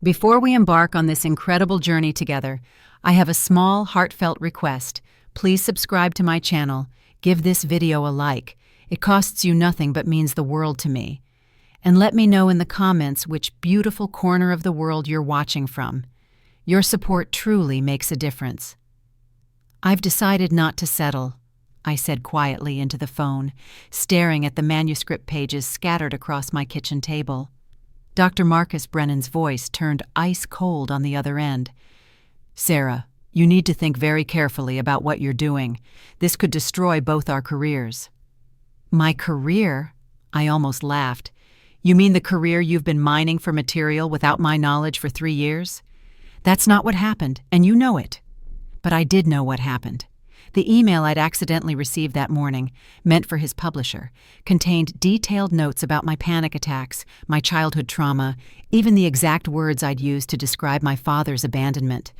Before we embark on this incredible journey together, I have a small, heartfelt request. Please subscribe to my channel, give this video a like. It costs you nothing but means the world to me. And let me know in the comments which beautiful corner of the world you're watching from. Your support truly makes a difference. I've decided not to settle, I said quietly into the phone, staring at the manuscript pages scattered across my kitchen table. Dr. Marcus Brennan's voice turned ice cold on the other end. Sarah, you need to think very carefully about what you're doing. This could destroy both our careers. My career? I almost laughed. You mean the career you've been mining for material without my knowledge for 3 years? That's not what happened, and you know it. But I did know what happened. The email I'd accidentally received that morning, meant for his publisher, contained detailed notes about my panic attacks, my childhood trauma, even the exact words I'd used to describe my father's abandonment.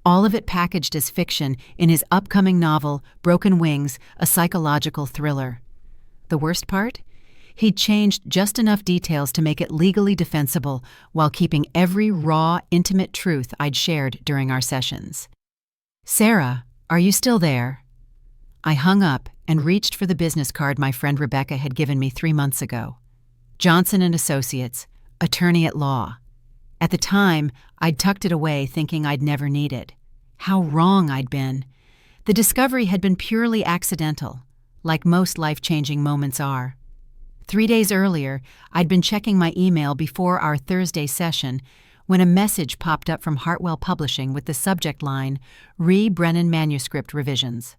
All of it packaged as fiction in his upcoming novel, Broken Wings, a psychological thriller. The worst part? He'd changed just enough details to make it legally defensible while keeping every raw, intimate truth I'd shared during our sessions. Sarah, are you still there? I hung up and reached for the business card my friend Rebecca had given me 3 months ago. Johnson & Associates, attorney at law. At the time, I'd tucked it away thinking I'd never need it. How wrong I'd been. The discovery had been purely accidental, like most life-changing moments are. 3 days earlier, I'd been checking my email before our Thursday session when a message popped up from Hartwell Publishing with the subject line, Brennan Manuscript Revisions.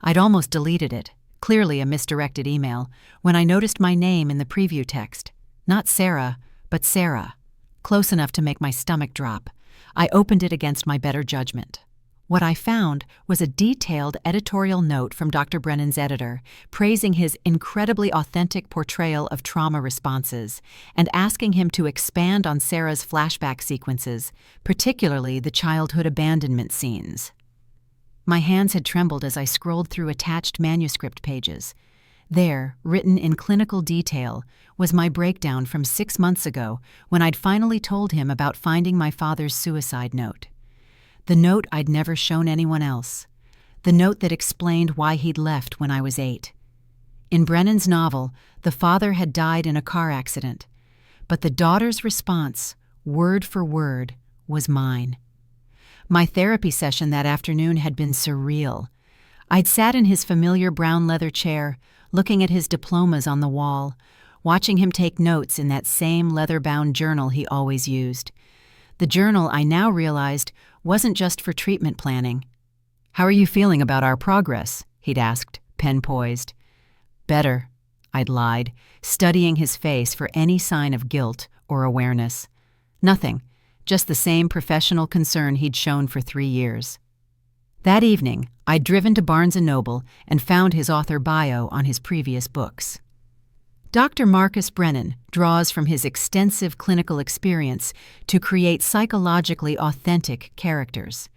I'd almost deleted it, clearly a misdirected email, when I noticed my name in the preview text. Not Sarah, but Sarah. Close enough to make my stomach drop. I opened it against my better judgment. What I found was a detailed editorial note from Dr. Brennan's editor, praising his incredibly authentic portrayal of trauma responses and asking him to expand on Sarah's flashback sequences, particularly the childhood abandonment scenes. My hands had trembled as I scrolled through attached manuscript pages. There, written in clinical detail, was my breakdown from 6 months ago when I'd finally told him about finding my father's suicide note. The note I'd never shown anyone else. The note that explained why he'd left when I was 8. In Brennan's novel, the father had died in a car accident, but the daughter's response, word for word, was mine. My therapy session that afternoon had been surreal. I'd sat in his familiar brown leather chair, looking at his diplomas on the wall, watching him take notes in that same leather-bound journal he always used. The journal, I now realized, wasn't just for treatment planning. How are you feeling about our progress? He'd asked, pen poised. Better, I'd lied, studying his face for any sign of guilt or awareness. Nothing, just the same professional concern he'd shown for 3 years. That evening, I'd driven to Barnes & Noble and found his author bio on his previous books. Dr. Marcus Brennan draws from his extensive clinical experience to create psychologically authentic characters.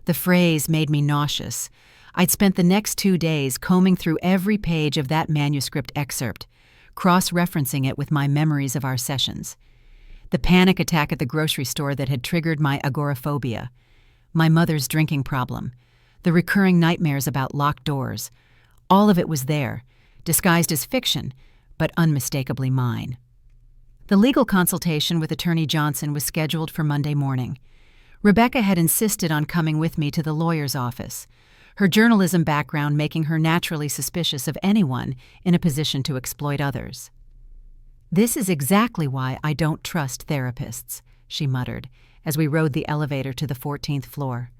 The phrase made me nauseous. I'd spent the next 2 days combing through every page of that manuscript excerpt, cross-referencing it with my memories of our sessions. The panic attack at the grocery store that had triggered my agoraphobia, my mother's drinking problem, the recurring nightmares about locked doors. All of it was there, disguised as fiction, but unmistakably mine. The legal consultation with Attorney Johnson was scheduled for Monday morning. Rebecca had insisted on coming with me to the lawyer's office, her journalism background making her naturally suspicious of anyone in a position to exploit others. This is exactly why I don't trust therapists, she muttered, as we rode the elevator to the 14th floor.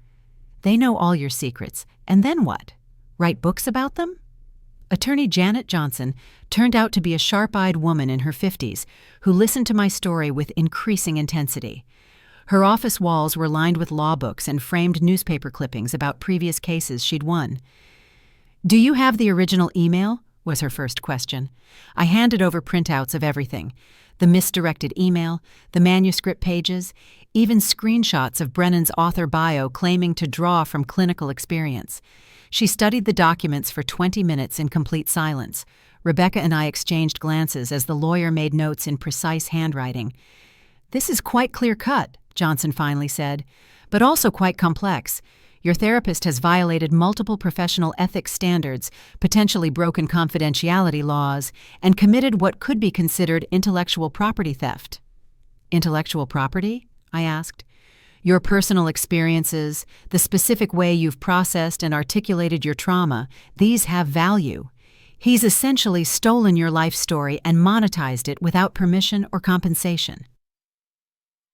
They know all your secrets, and then what? Write books about them? Attorney Janet Johnson turned out to be a sharp-eyed woman in her 50s who listened to my story with increasing intensity. Her office walls were lined with law books and framed newspaper clippings about previous cases she'd won. "Do you have the original email?" was her first question. I handed over printouts of everything: the misdirected email, the manuscript pages, even screenshots of Brennan's author bio claiming to draw from clinical experience. She studied the documents for 20 minutes in complete silence. Rebecca and I exchanged glances as the lawyer made notes in precise handwriting. "This is quite clear-cut," Johnson finally said, "but also quite complex. Your therapist has violated multiple professional ethics standards, potentially broken confidentiality laws, and committed what could be considered intellectual property theft." "Intellectual property?" I asked. "Your personal experiences, the specific way you've processed and articulated your trauma, these have value. He's essentially stolen your life story and monetized it without permission or compensation."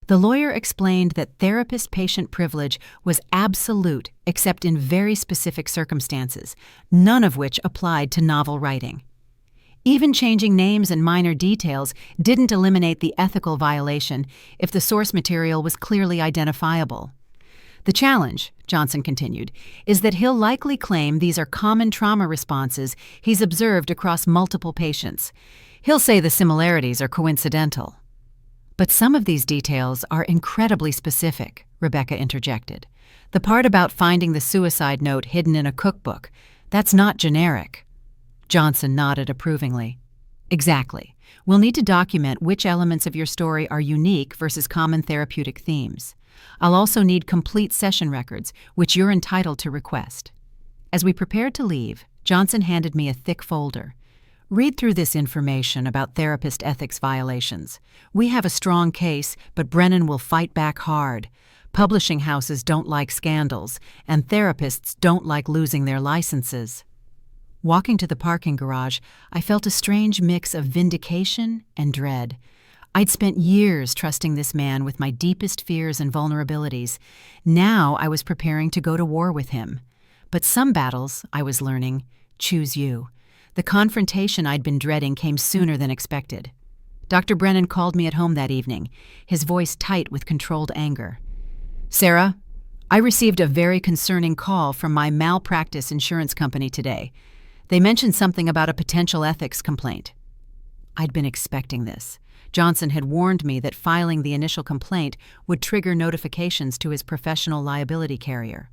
The lawyer explained that therapist-patient privilege was absolute except in very specific circumstances, none of which applied to novel writing. Even changing names and minor details didn't eliminate the ethical violation if the source material was clearly identifiable. "The challenge," Johnson continued, "is that he'll likely claim these are common trauma responses he's observed across multiple patients. He'll say the similarities are coincidental." "But some of these details are incredibly specific," Rebecca interjected. "The part about finding the suicide note hidden in a cookbook, that's not generic." Johnson nodded approvingly. "Exactly. We'll need to document which elements of your story are unique versus common therapeutic themes. I'll also need complete session records, which you're entitled to request." As we prepared to leave, Johnson handed me a thick folder. "Read through this information about therapist ethics violations. We have a strong case, but Brennan will fight back hard. Publishing houses don't like scandals, and therapists don't like losing their licenses." Walking to the parking garage, I felt a strange mix of vindication and dread. I'd spent years trusting this man with my deepest fears and vulnerabilities. Now I was preparing to go to war with him. But some battles, I was learning, choose you. The confrontation I'd been dreading came sooner than expected. Dr. Brennan called me at home that evening, his voice tight with controlled anger. "Sarah, I received a very concerning call from my malpractice insurance company today. They mentioned something about a potential ethics complaint." I'd been expecting this. Johnson had warned me that filing the initial complaint would trigger notifications to his professional liability carrier.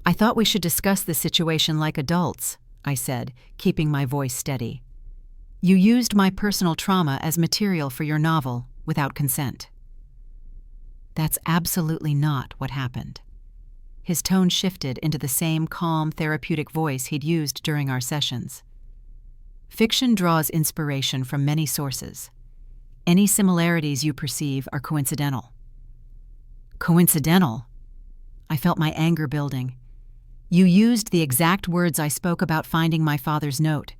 "I thought we should discuss the situation like adults," I said, keeping my voice steady. "You used my personal trauma as material for your novel without consent." "That's absolutely not what happened." His tone shifted into the same calm, therapeutic voice he'd used during our sessions. "Fiction draws inspiration from many sources. Any similarities you perceive are coincidental." "Coincidental?" I felt my anger building. "You used the exact words I spoke about finding my father's note.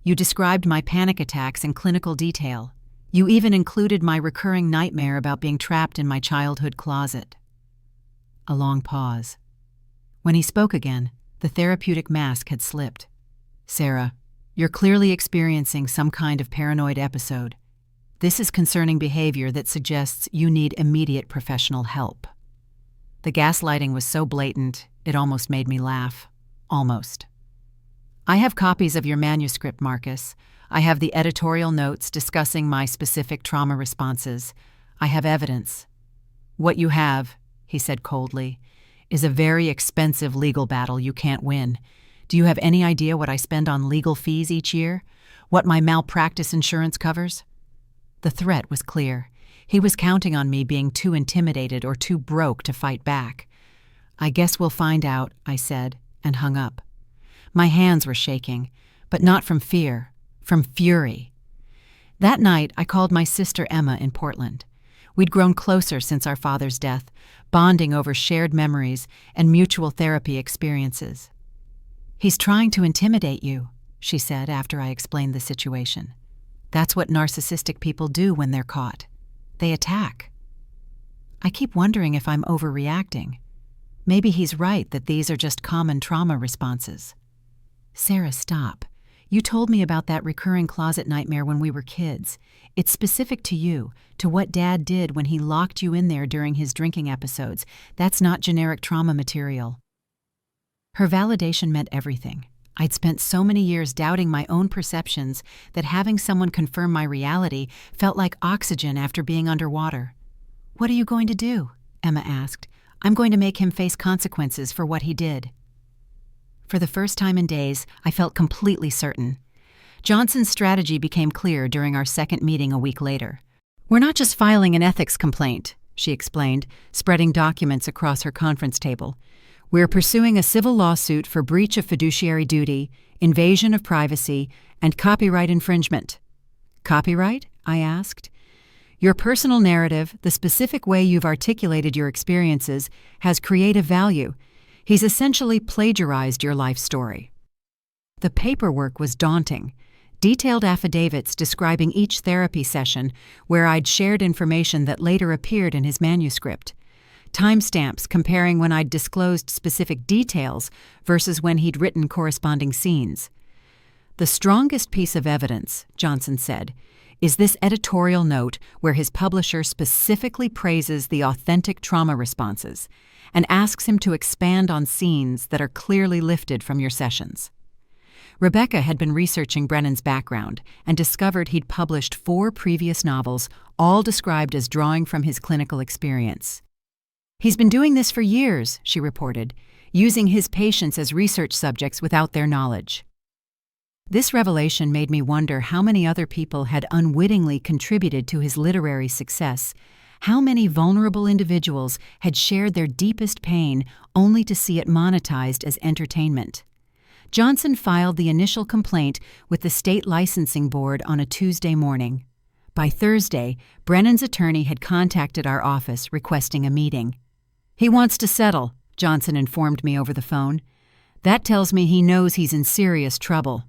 You described my panic attacks in clinical detail. You even included my recurring nightmare about being trapped in my childhood closet." A long pause. When he spoke again, the therapeutic mask had slipped. "Sarah, you're clearly experiencing some kind of paranoid episode. This is concerning behavior that suggests you need immediate professional help." The gaslighting was so blatant, it almost made me laugh. Almost. "I have copies of your manuscript, Marcus. I have the editorial notes discussing my specific trauma responses. I have evidence." "What you have," he said coldly, "is a very expensive legal battle you can't win. Do you have any idea what I spend on legal fees each year? What my malpractice insurance covers?" The threat was clear. He was counting on me being too intimidated or too broke to fight back. "I guess we'll find out," I said, and hung up. My hands were shaking, but not from fear, from fury. That night, I called my sister Emma in Portland. We'd grown closer since our father's death, bonding over shared memories and mutual therapy experiences. "He's trying to intimidate you," she said after I explained the situation. "That's what narcissistic people do when they're caught. They attack." I keep wondering if I'm overreacting. Maybe he's right that these are just common trauma responses. "Sarah, stop. You told me about that recurring closet nightmare when we were kids. It's specific to you, to what Dad did when he locked you in there during his drinking episodes. That's not generic trauma material." Her validation meant everything. I'd spent so many years doubting my own perceptions that having someone confirm my reality felt like oxygen after being underwater. "What are you going to do?" Emma asked. "I'm going to make him face consequences for what he did." For the first time in days, I felt completely certain. Johnson's strategy became clear during our second meeting a week later. "We're not just filing an ethics complaint. she explained, spreading documents across her conference table. "We're pursuing a civil lawsuit for breach of fiduciary duty, invasion of privacy, and copyright infringement." "Copyright?" I asked. "Your personal narrative, the specific way you've articulated your experiences, has creative value. He's essentially plagiarized your life story." The paperwork was daunting. Detailed affidavits describing each therapy session where I'd shared information that later appeared in his manuscript. Timestamps comparing when I'd disclosed specific details versus when he'd written corresponding scenes. "The strongest piece of evidence," Johnson said, "is this editorial note where his publisher specifically praises the authentic trauma responses and asks him to expand on scenes that are clearly lifted from your sessions." Rebecca had been researching Brennan's background and discovered he'd published 4 previous novels, all described as drawing from his clinical experience. "He's been doing this for years," she reported, "using his patients as research subjects without their knowledge." This revelation made me wonder how many other people had unwittingly contributed to his literary success, how many vulnerable individuals had shared their deepest pain only to see it monetized as entertainment. Johnson filed the initial complaint with the state licensing board on a Tuesday morning. By Thursday, Brennan's attorney had contacted our office requesting a meeting. "He wants to settle," Johnson informed me over the phone. "That tells me he knows he's in serious trouble."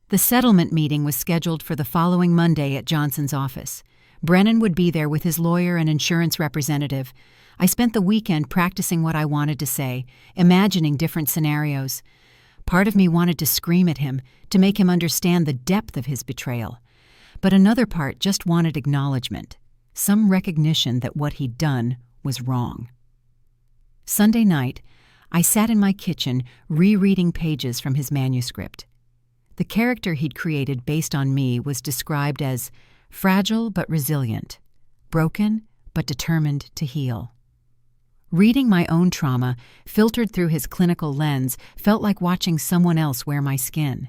The settlement meeting was scheduled for the following Monday at Johnson's office. Brennan would be there with his lawyer and insurance representative. I spent the weekend practicing what I wanted to say, imagining different scenarios. Part of me wanted to scream at him, to make him understand the depth of his betrayal. But another part just wanted acknowledgement, some recognition that what he'd done was wrong. Sunday night, I sat in my kitchen rereading pages from his manuscript. The character he'd created based on me was described as fragile but resilient, broken but determined to heal. Reading my own trauma, filtered through his clinical lens, felt like watching someone else wear my skin.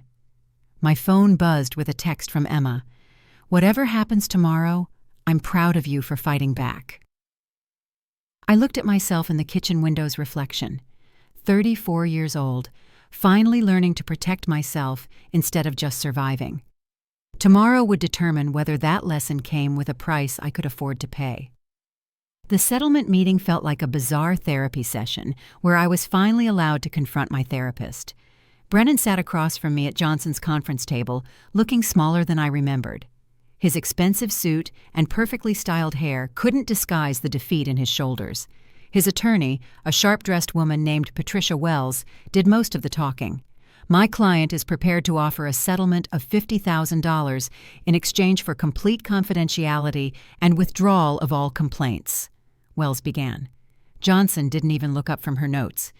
My phone buzzed with a text from Emma. "Whatever happens tomorrow, I'm proud of you for fighting back." I looked at myself in the kitchen window's reflection. 34 years old, finally learning to protect myself instead of just surviving. Tomorrow would determine whether that lesson came with a price I could afford to pay. The settlement meeting felt like a bizarre therapy session where I was finally allowed to confront my therapist. Brennan sat across from me at Johnson's conference table, looking smaller than I remembered. His expensive suit and perfectly styled hair couldn't disguise the defeat in his shoulders. His attorney, a sharp-dressed woman named Patricia Wells, did most of the talking. "My client is prepared to offer a settlement of $50,000 in exchange for complete confidentiality and withdrawal of all complaints," Wells began. Johnson didn't even look up from her notes.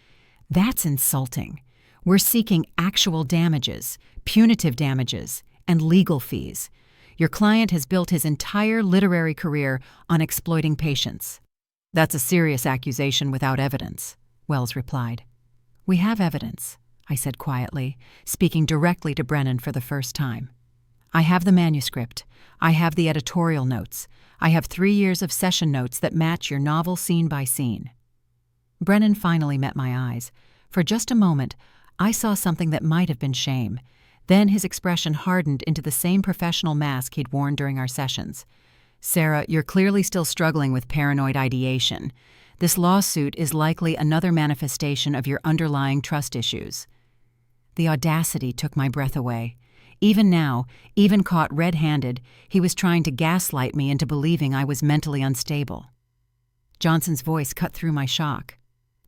"That's insulting. We're seeking actual damages, punitive damages, and legal fees. Your client has built his entire literary career on exploiting patients." "That's a serious accusation without evidence," Wells replied. "We have evidence," I said quietly, speaking directly to Brennan for the first time. "I have the manuscript. I have the editorial notes. I have 3 years of session notes that match your novel scene by scene." Brennan finally met my eyes. For just a moment, I saw something that might have been shame. Then his expression hardened into the same professional mask he'd worn during our sessions. "Sarah, you're clearly still struggling with paranoid ideation. This lawsuit is likely another manifestation of your underlying trust issues." The audacity took my breath away. Even now, even caught red-handed, he was trying to gaslight me into believing I was mentally unstable. Johnson's voice cut through my shock.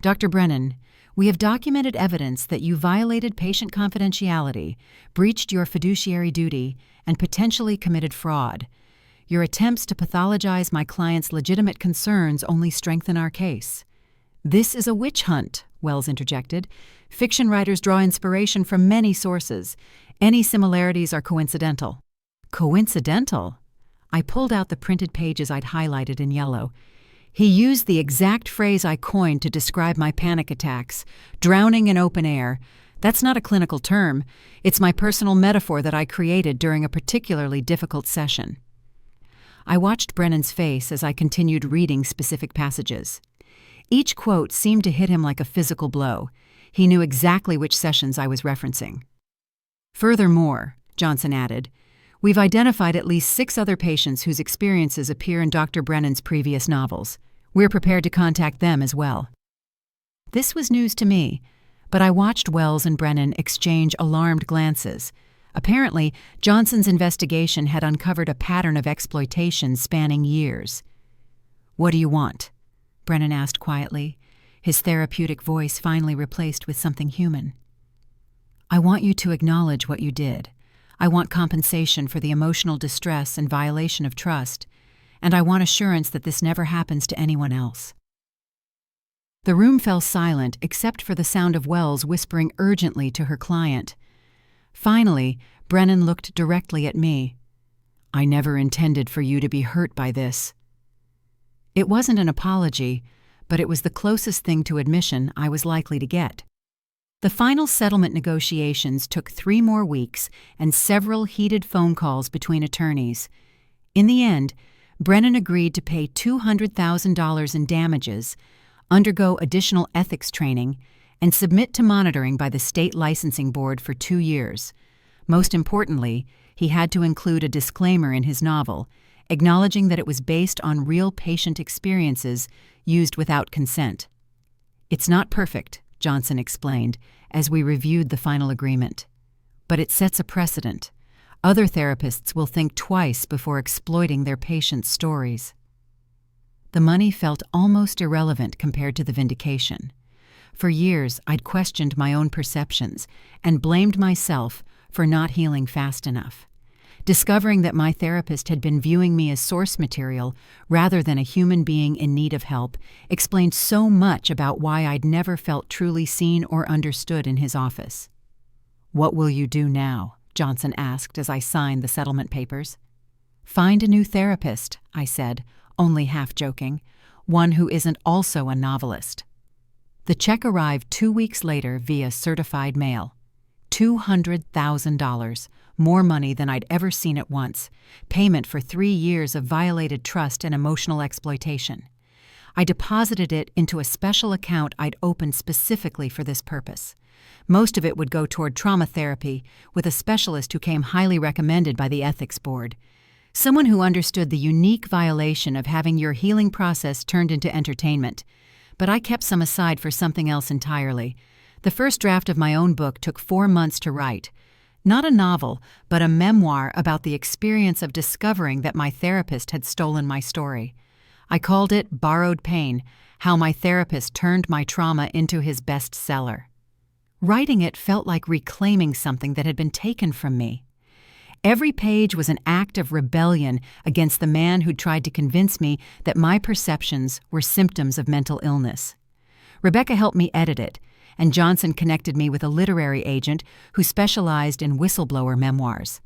"Dr. Brennan, we have documented evidence that you violated patient confidentiality, breached your fiduciary duty, and potentially committed fraud. Your attempts to pathologize my client's legitimate concerns only strengthen our case." "This is a witch hunt," Wells interjected. "Fiction writers draw inspiration from many sources. Any similarities are coincidental." "Coincidental?" I pulled out the printed pages I'd highlighted in yellow. "He used the exact phrase I coined to describe my panic attacks, drowning in open air. That's not a clinical term. It's my personal metaphor that I created during a particularly difficult session." I watched Brennan's face as I continued reading specific passages. Each quote seemed to hit him like a physical blow. He knew exactly which sessions I was referencing. Furthermore, Johnson added, we've identified at least 6 other patients whose experiences appear in Dr. Brennan's previous novels. We're prepared to contact them as well. This was news to me, but I watched Wells and Brennan exchange alarmed glances. Apparently, Johnson's investigation had uncovered a pattern of exploitation spanning years. "What do you want?" Brennan asked quietly, his therapeutic voice finally replaced with something human. "I want you to acknowledge what you did. I want compensation for the emotional distress and violation of trust, and I want assurance that this never happens to anyone else." The room fell silent except for the sound of Wells whispering urgently to her client. Finally, Brennan looked directly at me. "I never intended for you to be hurt by this." It wasn't an apology, but it was the closest thing to admission I was likely to get. The final settlement negotiations took 3 more weeks and several heated phone calls between attorneys. In the end, Brennan agreed to pay $200,000 in damages, undergo additional ethics training, and submit to monitoring by the state licensing board for 2 years. Most importantly, he had to include a disclaimer in his novel, acknowledging that it was based on real patient experiences used without consent. "It's not perfect," Johnson explained, as we reviewed the final agreement. "But it sets a precedent. Other therapists will think twice before exploiting their patients' stories." The money felt almost irrelevant compared to the vindication. For years, I'd questioned my own perceptions and blamed myself for not healing fast enough. Discovering that my therapist had been viewing me as source material rather than a human being in need of help explained so much about why I'd never felt truly seen or understood in his office. "What will you do now?" Johnson asked as I signed the settlement papers. "Find a new therapist," I said, only half joking, "one who isn't also a novelist." The check arrived 2 weeks later via certified mail. $200,000, more money than I'd ever seen at once, payment for 3 years of violated trust and emotional exploitation. I deposited it into a special account I'd opened specifically for this purpose. Most of it would go toward trauma therapy with a specialist who came highly recommended by the ethics board. Someone who understood the unique violation of having your healing process turned into entertainment. But I kept some aside for something else entirely. The first draft of my own book took 4 months to write. Not a novel, but a memoir about the experience of discovering that my therapist had stolen my story. I called it Borrowed Pain: How My Therapist Turned My Trauma into His Bestseller. Writing it felt like reclaiming something that had been taken from me. Every page was an act of rebellion against the man who tried to convince me that my perceptions were symptoms of mental illness. Rebecca helped me edit it, and Johnson connected me with a literary agent who specialized in whistleblower memoirs.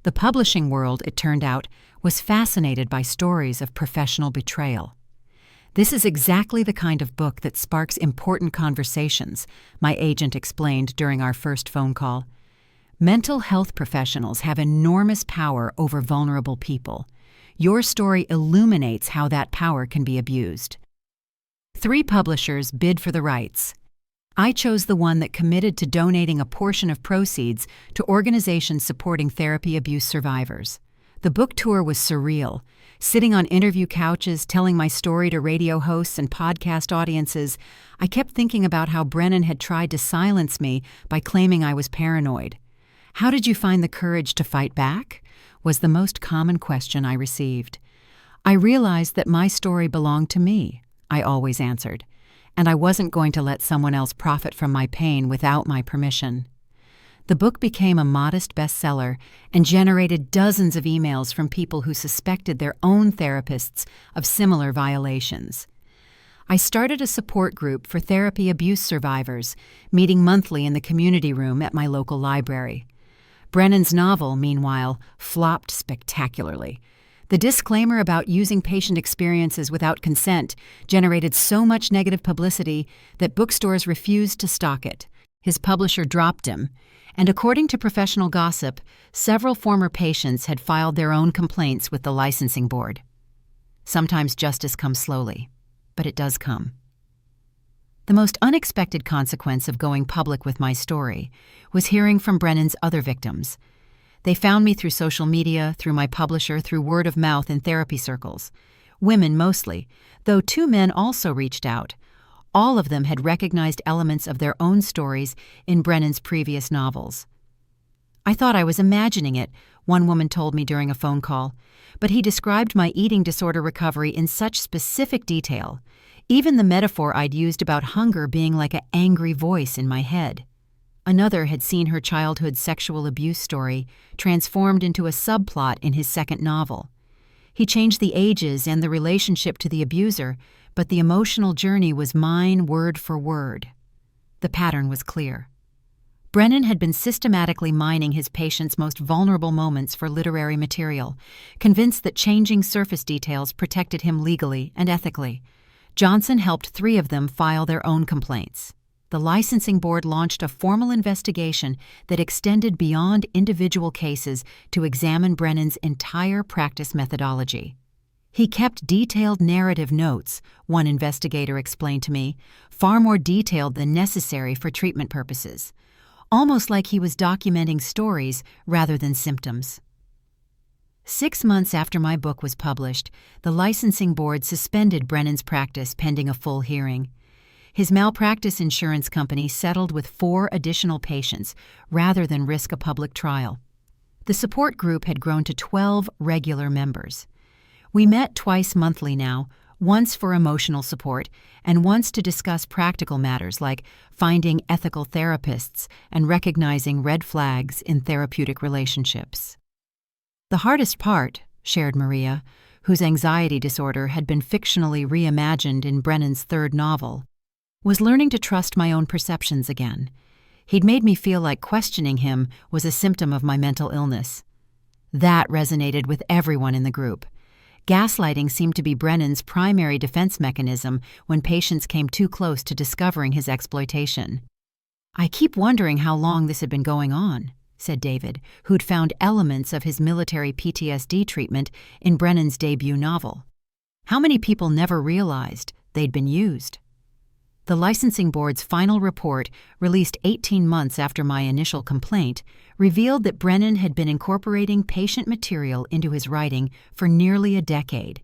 The publishing world, it turned out, was fascinated by stories of professional betrayal. "This is exactly the kind of book that sparks important conversations," my agent explained during our first phone call. "Mental health professionals have enormous power over vulnerable people. Your story illuminates how that power can be abused." 3 publishers bid for the rights. I chose the one that committed to donating a portion of proceeds to organizations supporting therapy abuse survivors. The book tour was surreal. Sitting on interview couches, telling my story to radio hosts and podcast audiences, I kept thinking about how Brennan had tried to silence me by claiming I was paranoid. "How did you find the courage to fight back?" was the most common question I received. "I realized that my story belonged to me," I always answered, "and I wasn't going to let someone else profit from my pain without my permission." The book became a modest bestseller and generated dozens of emails from people who suspected their own therapists of similar violations. I started a support group for therapy abuse survivors, meeting monthly in the community room at my local library. Brennan's novel, meanwhile, flopped spectacularly. The disclaimer about using patient experiences without consent generated so much negative publicity that bookstores refused to stock it. His publisher dropped him, and according to professional gossip, several former patients had filed their own complaints with the licensing board. Sometimes justice comes slowly, but it does come. The most unexpected consequence of going public with my story was hearing from Brennan's other victims. They found me through social media, through my publisher, through word of mouth in therapy circles. Women mostly, though 2 men also reached out. All of them had recognized elements of their own stories in Brennan's previous novels. "I thought I was imagining it," one woman told me during a phone call, but he described my eating disorder recovery in such specific detail, even the metaphor I'd used about hunger being like an angry voice in my head. Another had seen her childhood sexual abuse story transformed into a subplot in his second novel. He changed the ages and the relationship to the abuser, but the emotional journey was mine word for word. The pattern was clear. Brennan had been systematically mining his patients' most vulnerable moments for literary material, convinced that changing surface details protected him legally and ethically. Johnson helped 3 of them file their own complaints. The licensing board launched a formal investigation that extended beyond individual cases to examine Brennan's entire practice methodology. He kept detailed narrative notes, one investigator explained to me, far more detailed than necessary for treatment purposes, almost like he was documenting stories rather than symptoms. 6 months after my book was published, the licensing board suspended Brennan's practice pending a full hearing. His malpractice insurance company settled with 4 additional patients rather than risk a public trial. The support group had grown to 12 regular members. We met twice monthly now, once for emotional support and once to discuss practical matters like finding ethical therapists and recognizing red flags in therapeutic relationships. "The hardest part," shared Maria, whose anxiety disorder had been fictionally reimagined in Brennan's 3rd novel, "was learning to trust my own perceptions again. He'd made me feel like questioning him was a symptom of my mental illness." That resonated with everyone in the group. Gaslighting seemed to be Brennan's primary defense mechanism when patients came too close to discovering his exploitation. "I keep wondering how long this had been going on," said David, who'd found elements of his military PTSD treatment in Brennan's debut novel. "How many people never realized they'd been used?" The licensing board's final report, released 18 months after my initial complaint, revealed that Brennan had been incorporating patient material into his writing for nearly a decade.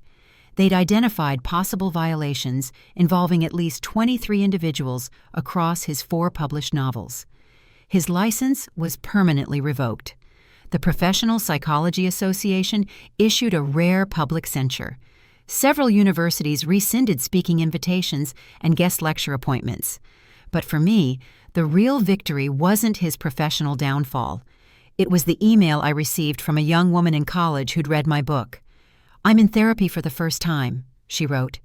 They'd identified possible violations involving at least 23 individuals across his 4 published novels. His license was permanently revoked. The Professional Psychology Association issued a rare public censure. Several universities rescinded speaking invitations and guest lecture appointments. But for me, the real victory wasn't his professional downfall. It was the email I received from a young woman in college who'd read my book. "I'm in therapy for the first time," she wrote.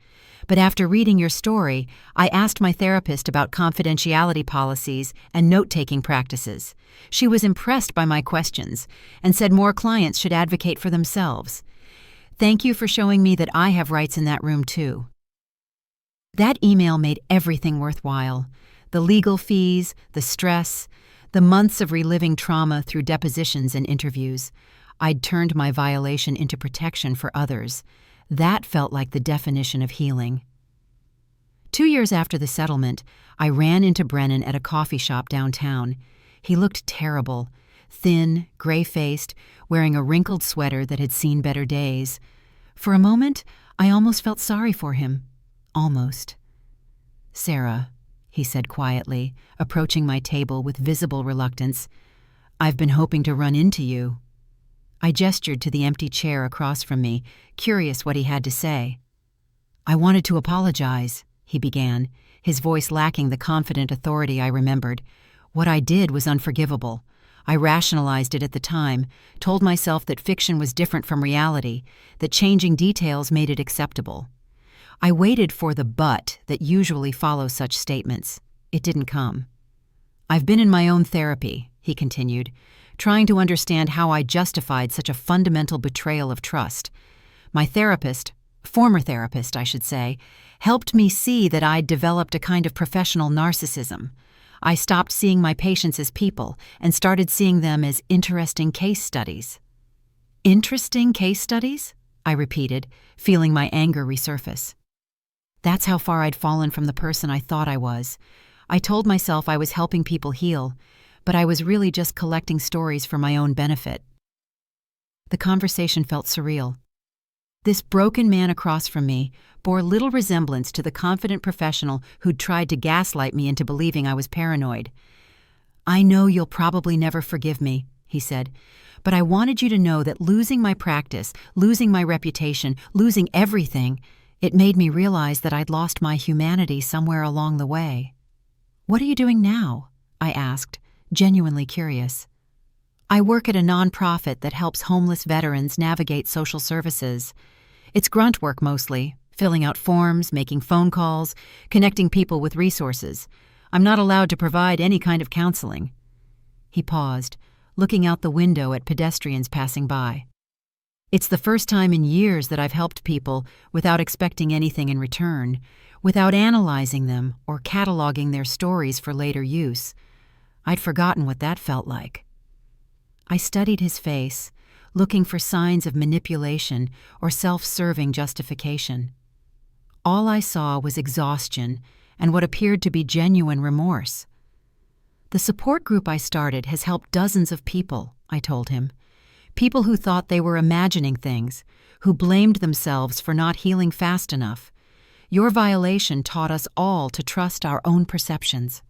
"But after reading your story, I asked my therapist about confidentiality policies and note-taking practices. She was impressed by my questions and said more clients should advocate for themselves. Thank you for showing me that I have rights in that room too." That email made everything worthwhile. The legal fees, the stress, the months of reliving trauma through depositions and interviews. I'd turned my violation into protection for others. That felt like the definition of healing. 2 years after the settlement, I ran into Brennan at a coffee shop downtown. He looked terrible. Thin, gray-faced, wearing a wrinkled sweater that had seen better days. For a moment, I almost felt sorry for him. Almost. "Sarah," he said quietly, approaching my table with visible reluctance, "I've been hoping to run into you." I gestured to the empty chair across from me, curious what he had to say. "I wanted to apologize," he began, his voice lacking the confident authority I remembered. "What I did was unforgivable. I rationalized it at the time, told myself that fiction was different from reality, that changing details made it acceptable. I waited for the but that usually follows such statements. It didn't come. I've been in my own therapy," he continued, trying to understand how I justified such a fundamental betrayal of trust. My therapist, former therapist I should say, helped me see that I'd developed a kind of professional narcissism. I stopped seeing my patients as people and started seeing them as interesting case studies. Interesting case studies? I repeated, feeling my anger resurface. That's how far I'd fallen from the person I thought I was. I told myself I was helping people heal, but I was really just collecting stories for my own benefit. The conversation felt surreal. This broken man across from me bore little resemblance to the confident professional who'd tried to gaslight me into believing I was paranoid. "I know you'll probably never forgive me," he said, "but I wanted you to know that losing my practice, losing my reputation, losing everything, it made me realize that I'd lost my humanity somewhere along the way." "What are you doing now?" I asked, genuinely curious. "I work at a nonprofit that helps homeless veterans navigate social services. It's grunt work mostly, filling out forms, making phone calls, connecting people with resources. I'm not allowed to provide any kind of counseling." He paused, looking out the window at pedestrians passing by. "It's the first time in years that I've helped people without expecting anything in return, without analyzing them or cataloging their stories for later use. I'd forgotten what that felt like." I studied his face, looking for signs of manipulation or self-serving justification. All I saw was exhaustion and what appeared to be genuine remorse. "The support group I started has helped dozens of people," I told him. "People who thought they were imagining things, who blamed themselves for not healing fast enough. Your violation taught us all to trust our own perceptions."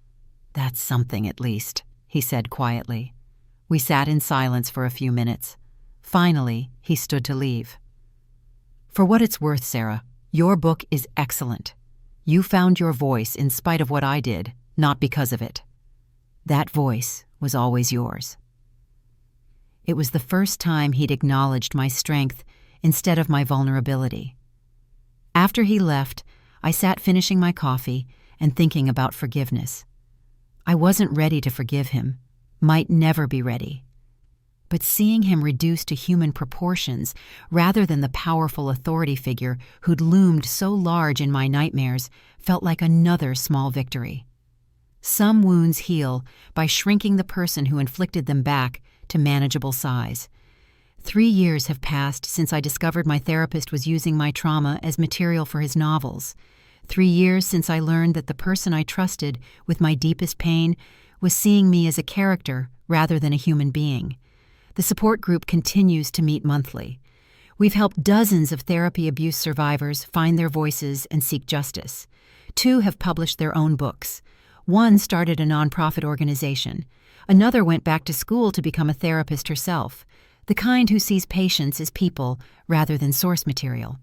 "That's something, at least," he said quietly. We sat in silence for a few minutes. Finally, he stood to leave. "For what it's worth, Sarah, your book is excellent. You found your voice in spite of what I did, not because of it. That voice was always yours." It was the first time he'd acknowledged my strength instead of my vulnerability. After he left, I sat finishing my coffee and thinking about forgiveness. I wasn't ready to forgive him, might never be ready. But seeing him reduced to human proportions rather than the powerful authority figure who'd loomed so large in my nightmares felt like another small victory. Some wounds heal by shrinking the person who inflicted them back to manageable size. 3 years have passed since I discovered my therapist was using my trauma as material for his novels. 3 years since I learned that the person I trusted with my deepest pain was seeing me as a character rather than a human being. The support group continues to meet monthly. We've helped dozens of therapy abuse survivors find their voices and seek justice. 2 have published their own books. 1 started a nonprofit organization. Another went back to school to become a therapist herself, the kind who sees patients as people rather than source material.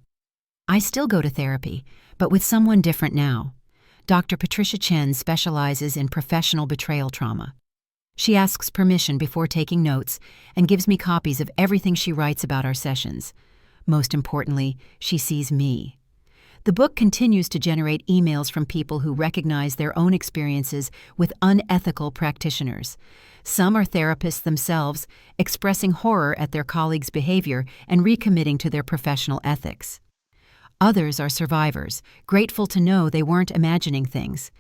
I still go to therapy, but with someone different now. Dr. Patricia Chen specializes in professional betrayal trauma. She asks permission before taking notes and gives me copies of everything she writes about our sessions. Most importantly, she sees me. The book continues to generate emails from people who recognize their own experiences with unethical practitioners. Some are therapists themselves, expressing horror at their colleagues' behavior and recommitting to their professional ethics. Others are survivors, grateful to know they weren't imagining things.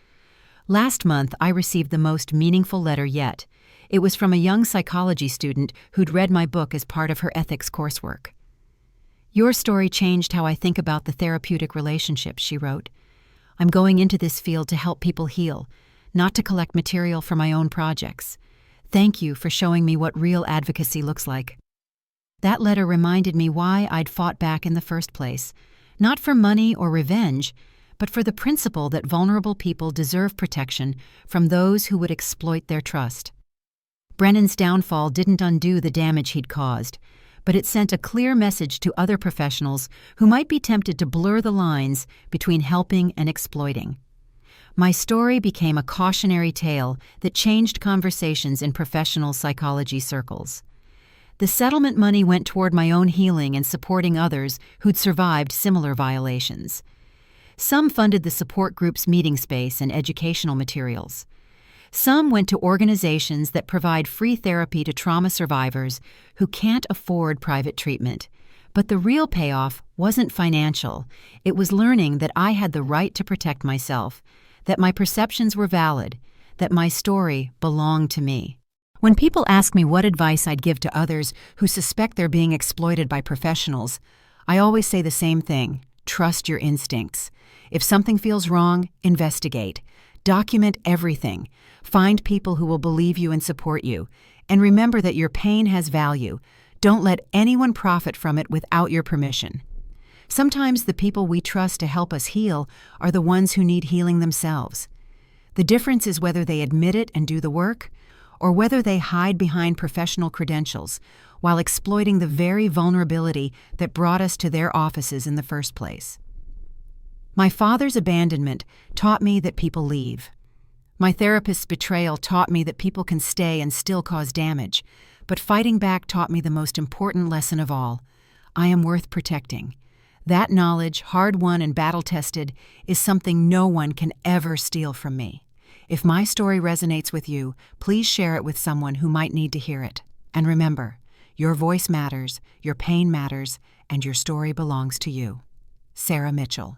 Last month, I received the most meaningful letter yet. It was from a young psychology student who'd read my book as part of her ethics coursework. "Your story changed how I think about the therapeutic relationship," she wrote. "I'm going into this field to help people heal, not to collect material for my own projects. Thank you for showing me what real advocacy looks like." That letter reminded me why I'd fought back in the first place, not for money or revenge, but for the principle that vulnerable people deserve protection from those who would exploit their trust. Brennan's downfall didn't undo the damage he'd caused, but it sent a clear message to other professionals who might be tempted to blur the lines between helping and exploiting. My story became a cautionary tale that changed conversations in professional psychology circles. The settlement money went toward my own healing and supporting others who'd survived similar violations. Some funded the support group's meeting space and educational materials. Some went to organizations that provide free therapy to trauma survivors who can't afford private treatment. But the real payoff wasn't financial. It was learning that I had the right to protect myself, that my perceptions were valid, that my story belonged to me. When people ask me what advice I'd give to others who suspect they're being exploited by professionals, I always say the same thing: trust your instincts. If something feels wrong, investigate. Document everything. Find people who will believe you and support you. And remember that your pain has value. Don't let anyone profit from it without your permission. Sometimes the people we trust to help us heal are the ones who need healing themselves. The difference is whether they admit it and do the work, or whether they hide behind professional credentials while exploiting the very vulnerability that brought us to their offices in the first place. My father's abandonment taught me that people leave. My therapist's betrayal taught me that people can stay and still cause damage, but fighting back taught me the most important lesson of all: I am worth protecting. That knowledge, hard-won and battle-tested, is something no one can ever steal from me. If my story resonates with you, please share it with someone who might need to hear it. And remember, your voice matters, your pain matters, and your story belongs to you. Sarah Mitchell.